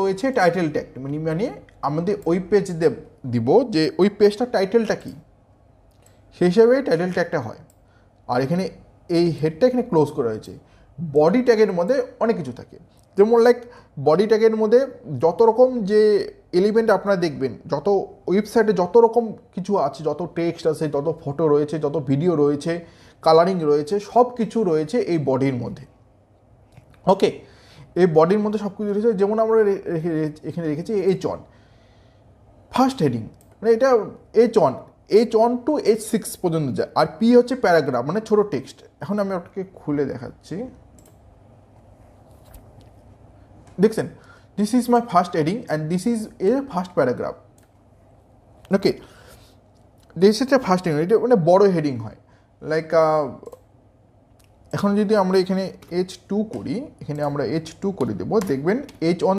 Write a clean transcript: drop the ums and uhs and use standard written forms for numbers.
রয়েছে title tag, মানে আমাদের ওই পেজ দিব যে ওই পেজটার টাইটেলটা কী, সেই হিসাবে টাইটেল ট্যাগটা হয়। আর এখানে এই হেডটা এখানে ক্লোজ করা হয়েছে। বডি ট্যাগের মধ্যে অনেক কিছু থাকে, যেমন লাইক বডি ট্যাগের মধ্যে যত রকম যে এলিমেন্ট আপনারা দেখবেন, যত ওয়েবসাইটে যত রকম কিছু আছে, যত টেক্সট আছে, যত ফটো রয়েছে, যত ভিডিও রয়েছে, কালারিং রয়েছে, সব কিছু রয়েছে এই বডির মধ্যে। ওকে, এই বডির মধ্যে সব কিছু রয়েছে। যেমন আমরা এখানে রেখেছি H1 ফার্স্ট হেডিং, মানে এটা H1 টু H6 পর্যন্ত যায়। আর P হচ্ছে প্যারাগ্রাফ, মানে ছোটো টেক্সট। এখন আমি আপনাকে খুলে দেখাচ্ছি, দেখছেন, this is my first heading and this is a first paragraph. Okay, this is a first heading, এটা মানে বড় হেডিং হয়। লাইক এখন যদি আমরা এখানে H2 করি, এখানে আমরা H2 করে দেবো, দেখবেন H1